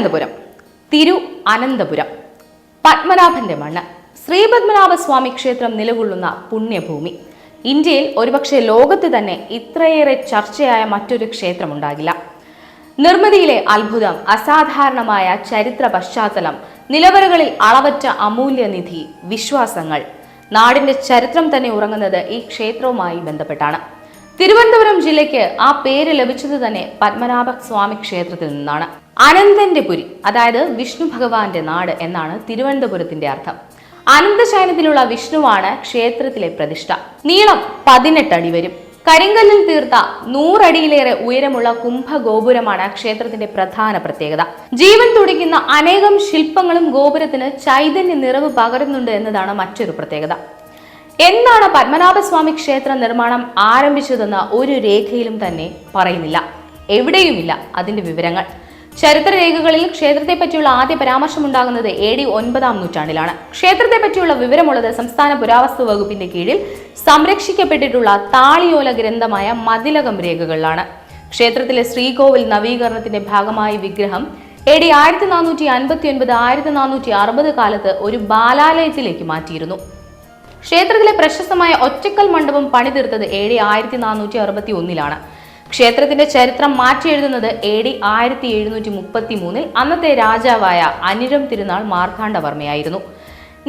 തിരുവനന്തപുരം, തിരു അനന്തപുരം, പത്മനാഭന്റെ മണ്ണ്, ശ്രീപത്മനാഭസ്വാമി ക്ഷേത്രം നിലകൊള്ളുന്ന പുണ്യഭൂമി. ഇന്ത്യയിൽ ഒരുപക്ഷെ ലോകത്ത് തന്നെ ഇത്രയേറെ ചർച്ചയായ മറ്റൊരു ക്ഷേത്രമുണ്ടാകില്ല. നിർമ്മിതിയിലെ അത്ഭുതം, അസാധാരണമായ ചരിത്ര പശ്ചാത്തലം, നിലവറകളിൽ അളവറ്റ അമൂല്യനിധി, വിശ്വാസങ്ങൾ. നാടിന്റെ ചരിത്രം തന്നെ ഉറങ്ങുന്നത് ഈ ക്ഷേത്രവുമായി ബന്ധപ്പെട്ടാണ്. തിരുവനന്തപുരം ജില്ലയ്ക്ക് ആ പേര് ലഭിച്ചത് തന്നെ പത്മനാഭസ്വാമി ക്ഷേത്രത്തിൽ നിന്നാണ്. അനന്തന്റെ പുരി, അതായത് വിഷ്ണു ഭഗവാന്റെ നാട് എന്നാണ് തിരുവനന്തപുരത്തിന്റെ അർത്ഥം. അനന്തശയനത്തിലുള്ള വിഷ്ണുവാണ് ക്ഷേത്രത്തിലെ പ്രതിഷ്ഠ. നീളം 18 അടി വരും. കരിങ്കല്ലിൽ തീർത്ത 100 അടിയിലേറെ ഉയരമുള്ള കുംഭഗോപുരമാണ് ക്ഷേത്രത്തിന്റെ പ്രധാന പ്രത്യേകത. ജീവൻ തുടിക്കുന്ന അനേകം ശില്പങ്ങളും ഗോപുരത്തിന് ചൈതന്യ നിറവ് പകരുന്നുണ്ട് എന്നതാണ് മറ്റൊരു പ്രത്യേകത. എന്നാണ് പത്മനാഭസ്വാമി ക്ഷേത്ര നിർമ്മാണം ആരംഭിച്ചതെന്ന് ഒരു രേഖയിലും തന്നെ പറയുന്നില്ല. എവിടെയുമില്ല അതിന്റെ വിവരങ്ങൾ. ചരിത്രരേഖകളിൽ ക്ഷേത്രത്തെ പറ്റിയുള്ള ആദ്യ പരാമർശമുണ്ടാകുന്നത് AD 9-ാം നൂറ്റാണ്ടിലാണ്. ക്ഷേത്രത്തെ പറ്റിയുള്ള വിവരമുള്ളത് സംസ്ഥാന പുരാവസ്തു വകുപ്പിന്റെ കീഴിൽ സംരക്ഷിക്കപ്പെട്ടിട്ടുള്ള താളിയോല ഗ്രന്ഥമായ മതിലകം രേഖകളിലാണ്. ക്ഷേത്രത്തിലെ ശ്രീകോവിൽ നവീകരണത്തിന്റെ ഭാഗമായി വിഗ്രഹം AD 1459-1460 കാലത്ത് ഒരു ബാലാലയത്തിലേക്ക് മാറ്റിയിരുന്നു. ക്ഷേത്രത്തിലെ പ്രശസ്തമായ ഒറ്റക്കൽ മണ്ഡപം പണിതീർത്തത് AD 1461-ലാണ്. ക്ഷേത്രത്തിന്റെ ചരിത്രം മാറ്റിയെഴുതുന്നത് AD 1733 അന്നത്തെ രാജാവായ അനിഴം തിരുനാൾ മാർത്താണ്ഡവർമ്മയായിരുന്നു.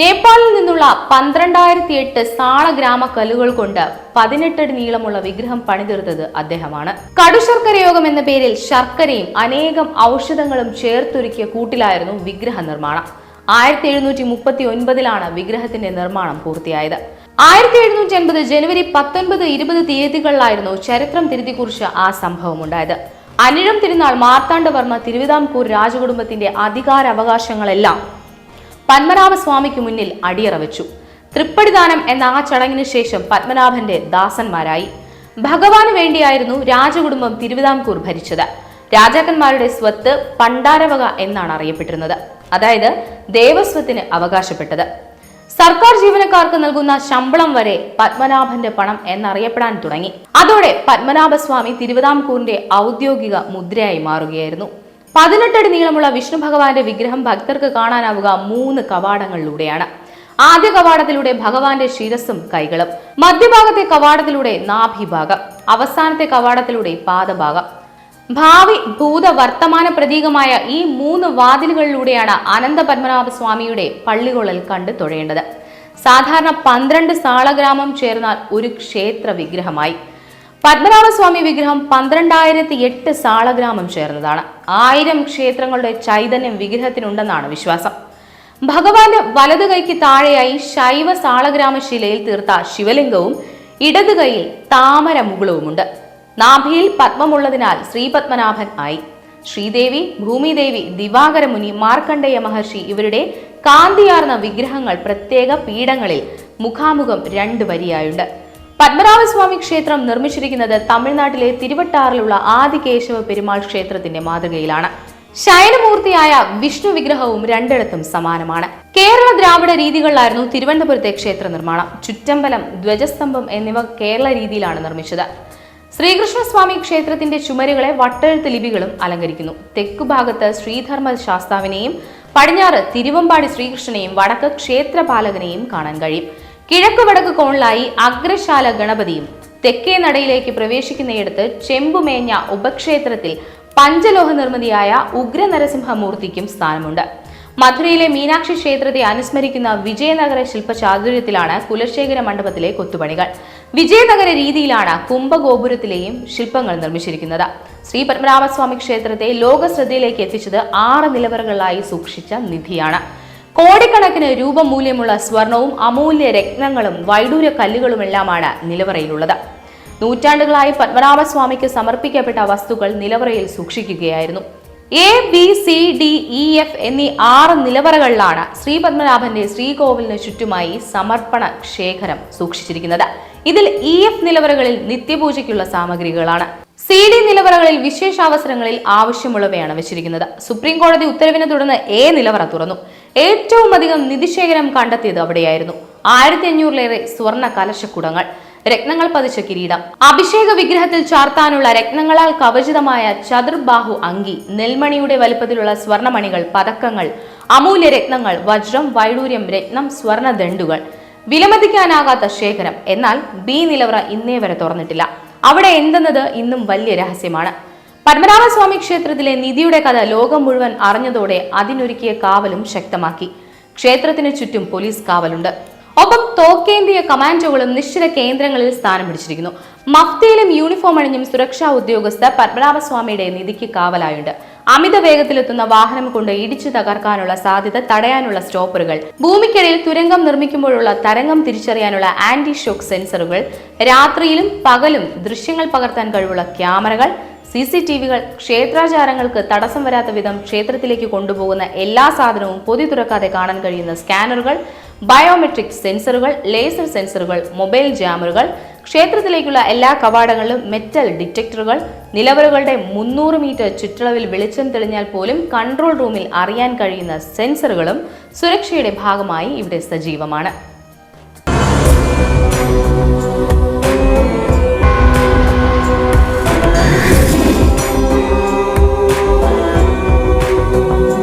നേപ്പാളിൽ നിന്നുള്ള 12,008 സാളഗ്രാമ കല്ലുകൾ കൊണ്ട് 18 അടി നീളമുള്ള വിഗ്രഹം പണിതീർത്തത് അദ്ദേഹമാണ്. കടുശർക്കരയോഗം എന്ന പേരിൽ ശർക്കരയും അനേകം ഔഷധങ്ങളും ചേർത്തൊരുക്കിയ കൂട്ടിലായിരുന്നു വിഗ്രഹ നിർമ്മാണം. 1739-ലാണ് വിഗ്രഹത്തിന്റെ നിർമ്മാണം പൂർത്തിയായത്. 1780 ജനുവരി 19, 20 തീയതികളിലായിരുന്നു ചരിത്രം തിരുത്തിക്കുറിച്ച ആ സംഭവം ഉണ്ടായത്. അനിഴം തിരുനാൾ മാർത്താണ്ഡവർമ്മ തിരുവിതാംകൂർ രാജകുടുംബത്തിന്റെ അധികാരാവകാശങ്ങളെല്ലാം പത്മനാഭസ്വാമിക്ക് മുന്നിൽ അടിയറ വെച്ചു. തൃപ്പടിദാനം എന്ന ആ ചടങ്ങിന് ശേഷം പത്മനാഭന്റെ ദാസന്മാരായി. ഭഗവാന് വേണ്ടിയായിരുന്നു രാജകുടുംബം തിരുവിതാംകൂർ ഭരിച്ചത്. രാജാക്കന്മാരുടെ സ്വത്ത് പണ്ടാരവക എന്നാണ് അറിയപ്പെട്ടിരുന്നത്, അതായത് ദേവസ്വത്തിന് അവകാശപ്പെട്ടത്. സർക്കാർ ജീവനക്കാർക്ക് നൽകുന്ന ശമ്പളം വരെ പത്മനാഭന്റെ പണം എന്നറിയപ്പെടാൻ തുടങ്ങി. അതോടെ പത്മനാഭസ്വാമി തിരുവിതാംകൂറിന്റെ ഔദ്യോഗിക മുദ്രയായി മാറുകയായിരുന്നു. 18 അടി നീളമുള്ള വിഷ്ണു ഭഗവാന്റെ വിഗ്രഹം ഭക്തർക്ക് കാണാനാവുക 3 കവാടങ്ങളിലൂടെയാണ്. ആദ്യ കവാടത്തിലൂടെ ഭഗവാന്റെ ശിരസും കൈകളും, മധ്യഭാഗത്തെ കവാടത്തിലൂടെ നാഭിഭാഗം, അവസാനത്തെ കവാടത്തിലൂടെ പാദഭാഗം. ഭാവി, ഭൂത, വർത്തമാന പ്രതീകമായ ഈ 3 വാതിലുകളിലൂടെയാണ് അനന്ത പത്മനാഭസ്വാമിയുടെ പള്ളികൊള്ളൽ കണ്ട് തൊഴേണ്ടത്. സാധാരണ 12 സാളഗ്രാമം ചേർന്നാൽ ഒരു ക്ഷേത്ര വിഗ്രഹമായി. പത്മനാഭസ്വാമി വിഗ്രഹം 12,008 സാളഗ്രാമം ചേർന്നതാണ്. 1000 ക്ഷേത്രങ്ങളുടെ ചൈതന്യം വിഗ്രഹത്തിനുണ്ടെന്നാണ് വിശ്വാസം. ഭഗവാന്റെ വലതു കൈക്ക് താഴെയായി ശൈവ സാളഗ്രാമ ശിലയിൽ തീർത്ത ശിവലിംഗവും ഇടതു കൈയിൽ താമര മുകുളവുമുണ്ട്. നാഭിയിൽ പത്മമുള്ളതിനാൽ ശ്രീപത്മനാഭൻ ആയി. ശ്രീദേവി, ഭൂമിദേവി, ദിവാകരമുനി, മാർക്കണ്ഡേയ മഹർഷി ഇവരുടെ കാന്തിയാർന്ന വിഗ്രഹങ്ങൾ പ്രത്യേക പീഠങ്ങളിൽ മുഖാമുഖം 2 വരിയായുണ്ട്. പത്മനാഭസ്വാമി ക്ഷേത്രം നിർമ്മിച്ചിരിക്കുന്നത് തമിഴ്നാട്ടിലെ തിരുവട്ടാറിലുള്ള ആദികേശവ പെരുമാൾ ക്ഷേത്രത്തിന്റെ മാതൃകയിലാണ്. ശയനമൂർത്തിയായ വിഷ്ണു വിഗ്രഹവും 2ഇടത്തും സമാനമാണ്. കേരള ദ്രാവിഡ രീതികളിലായിരുന്നു തിരുവനന്തപുരത്തെ ക്ഷേത്ര നിർമ്മാണം. ചുറ്റമ്പലം, ധ്വജസ്തംഭം എന്നിവ കേരള രീതിയിലാണ് നിർമ്മിച്ചത്. ശ്രീകൃഷ്ണസ്വാമി ക്ഷേത്രത്തിന്റെ ചുമരുകളെ വട്ടെഴുത്ത് ലിപികളും അലങ്കരിക്കുന്നു. തെക്കുഭാഗത്ത് ശ്രീധർമ്മ ശാസ്താവിനെയും പടിഞ്ഞാറ് തിരുവമ്പാടി ശ്രീകൃഷ്ണനെയും വടക്ക് ക്ഷേത്രപാലകനെയും കാണാൻ കഴിയും. കിഴക്ക് വടക്ക് കോണിലായി അഗ്രശാല ഗണപതിയും തെക്കേ നടയിലേക്ക് പ്രവേശിക്കുന്നയിടത്ത് ചെമ്പുമേഞ്ഞ ഉപക്ഷേത്രത്തിൽ പഞ്ചലോഹ നിർമ്മിതിയായ ഉഗ്ര നരസിംഹമൂർത്തിക്കും സ്ഥാനമുണ്ട്. മധുരയിലെ മീനാക്ഷി ക്ഷേത്രത്തെ അനുസ്മരിക്കുന്ന വിജയനഗര ശില്പചാതുര്യത്തിലാണ് കുലശേഖര മണ്ഡപത്തിലെ കൊത്തുപണികൾ. വിജയനഗര രീതിയിലാണ് കുംഭഗോപുരത്തിലെയും ശില്പങ്ങൾ നിർമ്മിച്ചിരിക്കുന്നത്. ശ്രീ പത്മനാഭസ്വാമി ക്ഷേത്രത്തെ ലോകശ്രദ്ധയിലേക്ക് എത്തിച്ചത് 6 നിലവറകളായി സൂക്ഷിച്ച നിധിയാണ്. കോടിക്കണക്കിന് രൂപ മൂല്യമുള്ള സ്വർണവും അമൂല്യ രത്നങ്ങളും വൈഡൂര്യ കല്ലുകളുമെല്ലാമാണ് നിലവറയിലുള്ളത്. നൂറ്റാണ്ടുകളായി പത്മനാഭസ്വാമിക്ക് സമർപ്പിക്കപ്പെട്ട വസ്തുക്കൾ നിലവറയിൽ സൂക്ഷിക്കുകയായിരുന്നു. A, B, C, D, E, F എന്നീ 6 നിലവറകളിലാണ് ശ്രീ പത്മനാഭന്റെ ശ്രീകോവിലിന് ചുറ്റുമായി സമർപ്പണ ശേഖരം സൂക്ഷിച്ചിരിക്കുന്നത്. ഇതിൽ EF നിലവറകളിൽ നിത്യപൂജയ്ക്കുള്ള സാമഗ്രികളാണ്. CD നിലവറകളിൽ വിശേഷാവസരങ്ങളിൽ ആവശ്യമുള്ളവയാണ് വെച്ചിരിക്കുന്നത്. സുപ്രീം കോടതി ഉത്തരവിനെ തുടർന്ന് A നിലവറ തുറന്നു. ഏറ്റവും അധികം നിധിശേഖരം കണ്ടെത്തിയത് അവിടെയായിരുന്നു. 1500-ലേറെ സ്വർണ്ണ കലശക്കുടങ്ങൾ, രത്നങ്ങൾ പതിച്ച കിരീടം, അഭിഷേക വിഗ്രഹത്തിൽ ചാർത്താനുള്ള രത്നങ്ങളാൽ കവചിതമായ ചതുർബാഹു അങ്കി, നെൽമണിയുടെ വലുപ്പത്തിലുള്ള സ്വർണമണികൾ, പതക്കങ്ങൾ, അമൂല്യ രത്നങ്ങൾ, വജ്രം, വൈഡൂര്യം, രത്നം, സ്വർണ ദണ്ഡുകൾ, വിലമതിക്കാനാകാത്ത ശേഖരം. എന്നാൽ ബി നിലവറ ഇന്നേ വരെ തുറന്നിട്ടില്ല. അവിടെ എന്തെന്നത് ഇന്നും വലിയ രഹസ്യമാണ്. പത്മനാഭസ്വാമി ക്ഷേത്രത്തിലെ നിധിയുടെ കഥ ലോകം മുഴുവൻ അറിഞ്ഞതോടെ അതിനൊരുക്കിയ കാവലും ശക്തമാക്കി. ക്ഷേത്രത്തിന് ചുറ്റും പോലീസ് കാവലുണ്ട്. ഒപ്പം തോക്കേന്തിയ കമാൻഡോകളും നിശ്ചിത കേന്ദ്രങ്ങളിൽ സ്ഥാനം പിടിച്ചിരിക്കുന്നു. മഫ്തിയിലും യൂണിഫോം അണിഞ്ഞും സുരക്ഷാ ഉദ്യോഗസ്ഥർ പത്മനാഭസ്വാമിയുടെ നിധിക്ക് കാവലായുണ്ട്. അമിത വേഗത്തിലെത്തുന്ന വാഹനം കൊണ്ട് ഇടിച്ചു തകർക്കാനുള്ള സാധ്യത തടയാനുള്ള സ്റ്റോപ്പറുകൾ, ഭൂമിക്കടിയിൽ തുരങ്കം നിർമ്മിക്കുമ്പോഴുള്ള തരംഗം തിരിച്ചറിയാനുള്ള ആന്റി ഷോക്ക് സെൻസറുകൾ, രാത്രിയിലും പകലും ദൃശ്യങ്ങൾ പകർത്താൻ കഴിവുള്ള ക്യാമറകൾ, CCTVകൾ, ക്ഷേത്രാചാരങ്ങൾക്ക് തടസ്സം വരാത്ത വിധം ക്ഷേത്രത്തിലേക്ക് കൊണ്ടുപോകുന്ന എല്ലാ സാധനവും പൊതി തുറക്കാതെ കാണാൻ കഴിയുന്ന സ്കാനറുകൾ, ബയോമെട്രിക് സെൻസറുകൾ, ലേസർ സെൻസറുകൾ, മൊബൈൽ ജാമറുകൾ, ക്ഷേത്രത്തിലേക്കുള്ള എല്ലാ കവാടങ്ങളിലും മെറ്റൽ ഡിറ്റക്ടറുകൾ, നിലവറകളുടെ 300 മീറ്റർ ചുറ്റളവിൽ വെളിച്ചം തെളിഞ്ഞാൽ പോലും കൺട്രോൾ റൂമിൽ അറിയാൻ കഴിയുന്ന സെൻസറുകളും സുരക്ഷയുടെ ഭാഗമായി ഇവിടെ സജീവമാണ്.